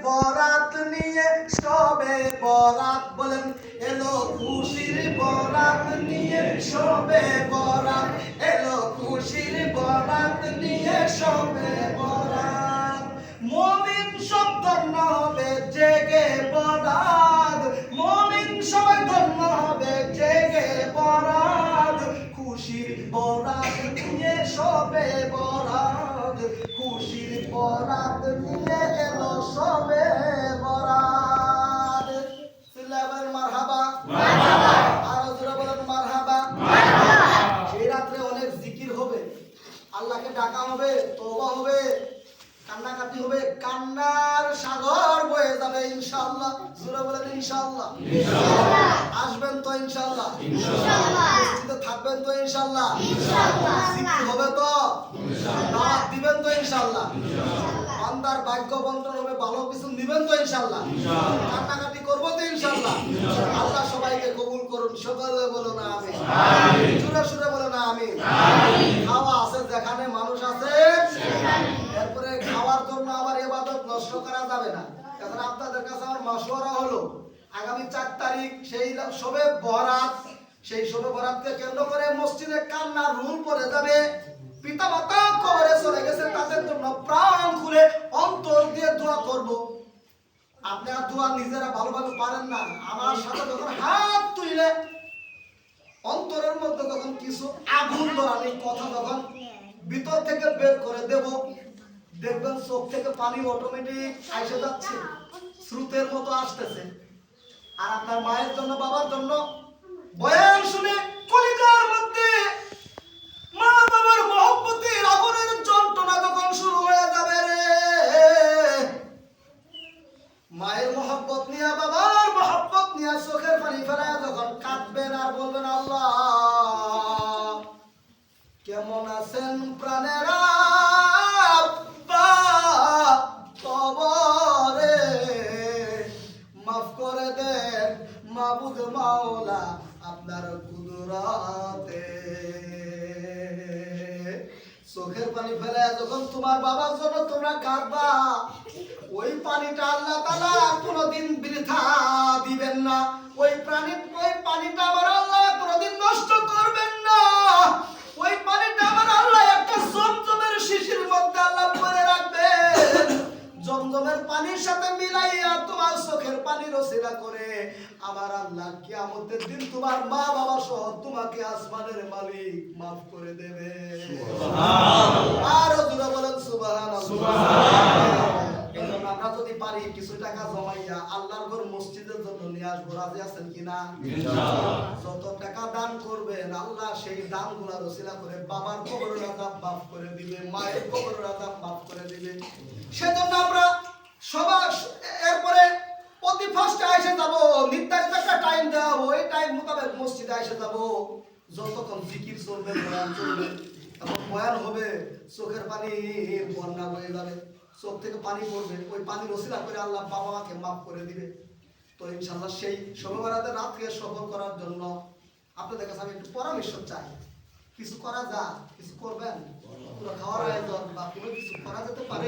বরাত নিয়ে সবে বরাত বলেন এলো খুশির বরাত নিয়ে সবে বরাত এলো খুশির বরাত নিয়ে সবে বরাত মুমিন সব ধন্য হবে জেগে বরাত মুমিন সবাই ধন্য হবে জেগে বরাত খুশির বরাত নিয়ে সবে বরাত খুশির বরাত নিয়ে এলো সবে বরাত সিলাবেন মারহাবা মারহাবা আর জোরে বলেন মারহাবা মারহাবা সেই রাতে অনেক জিকির হবে আল্লাহকে ডাকা হবে তওবা হবে কান্নাকাটি হবে কান্নার সাগর বয়ে যাবে ইনশাআল্লাহ জোরে বলেন ইনশাআল্লাহ ইনশাআল্লাহ আসবেন তো ইনশাআল্লাহ ইনশাআল্লাহ মসজিদে থাকবেন তো ইনশাআল্লাহ ইনশাআল্লাহ জিকির হবে তো ইনশাআল্লাহ দাওয়াত দিবেন তো ইনশাআল্লাহ ইনশাআল্লাহ বান্দার ভাগ্য বন্টন হবে ভালো কিছু নিবেন তো ইনশাআল্লাহ ইনশাআল্লাহ কান্নাকাটি করব তো ইনশাআল্লাহ ইনশাআল্লাহ আল্লাহ সবাইকে কবুল করুন সকলে বলুন আমিন আমিন জোরে জোরে বলুন আমিন আমিন খাওয়া আছে যেখানে মানুষ আছে সেখানে এরপরে খাওয়ার জন্য আবার ইবাদত নষ্ট করা যাবে না এখন আপনাদের কাছে আমার মাশওয়ারা হলো আগামী 4 তারিখ সেই শবে বরাত সেই শবে বরাতকে কেন্দ্র করে মসজিদে কান্নার রুল পড়ে যাবে পিতামাতা কবরে চলে গেছে তাদের জন্য প্রাণ খুলে অন্তর দিয়ে দোয়া করব আপনারা দোয়া নিজেরা ভালোভাবে পারেন না আমার সাথে যখন হাত তুলে অন্তরের মধ্যে যখন কিছু আগুন ধরানি কথা যখন ভিতর থেকে বের করে দেব দেখবেন চোখ থেকে পানি অটোমেটিক এসে যাচ্ছে স্রোতের মতো আসতেছে আর আপনার মায়ের জন্য বাবার জন্য বয়ান শুনে কলিজার মধ্যে মা বাবার মহব্বতের আগুনের যন্ত্রণা যখন শুরু হয়ে যাবে রে মায়ের মহব্বত নিয়ে বাবার মহব্বত নিয়ে চোখের পানি ফেলায় যখন কাঁদবেন আর বলবেন আল্লাহ কেমন আছেন প্রাণেরা কবরে মাফ করে দেন মাবুদ মাওলা আপনার কুদরতে চোখের পানি ফেলে যখন তোমার বাবার জন্য তোমরা কাঁদবা ওই পানিটা আল্লাহ তাআলা কোনোদিন বৃথা দিবেন না ওই পানিটা আমার আল্লাহ কোনোদিন নষ্ট করবেন না ওই পানিটা আমার আল্লাহ একটা জমজমের শিশির মধ্যে আল্লাহ পরে রাখবেন জমজমের পানির সাথে মিলাইয়া তোমার চোখের পানি রসিলা করে আমার আল্লাহ কিয়ামতের দিন তোমার মা বাবা সহ তোমাকে আসমানের মালিক মাফ করে দেবে সুবহানাল্লাহ আর জোরে বলেন সুবহানাল্লাহ সুবহানাল্লাহ এজন্য আমরা যদি পারি কিছু টাকা জমাইয়া আল্লাহর ঘর মসজিদের জন্য নিয়ে আসবো রাজি আছেন কিনা ইনশাআল্লাহ যত টাকা দান করবেন আল্লাহ সেই দানগুলো রসিলা করে বাবার কবরের আযাব মাফ করে দিবে মায়ের কবরের আযাব মাফ করে দিবে সেজন্য আমরা সবাই এরপরে প্রতি ফার্স্টে এসে যাব নির্ধারিত একটা টাইম দেওয়া ওই টাইম মোতাবেক মসজিদে এসে যাব যতক্ষণ জিকির চলবে বয়ান চলবে এবং বয়ান হবে চোখের পানি বন্যা হয়ে যাবে চোখ থেকে পানি পড়বে ওই পানি রসিলা করে আল্লাহ বাবা মাকে মাফ করে দিবে তো ইনশাআল্লাহ সেই শবে বরাতের রাতকে সফল করার জন্য আপনাদের কাছে আমি একটু পরামর্শ চাই কিছু করা যায় কিছু করবেন পুরো খাওয়ার আয়োজন বা কোনো কিছু করা যেতে পারে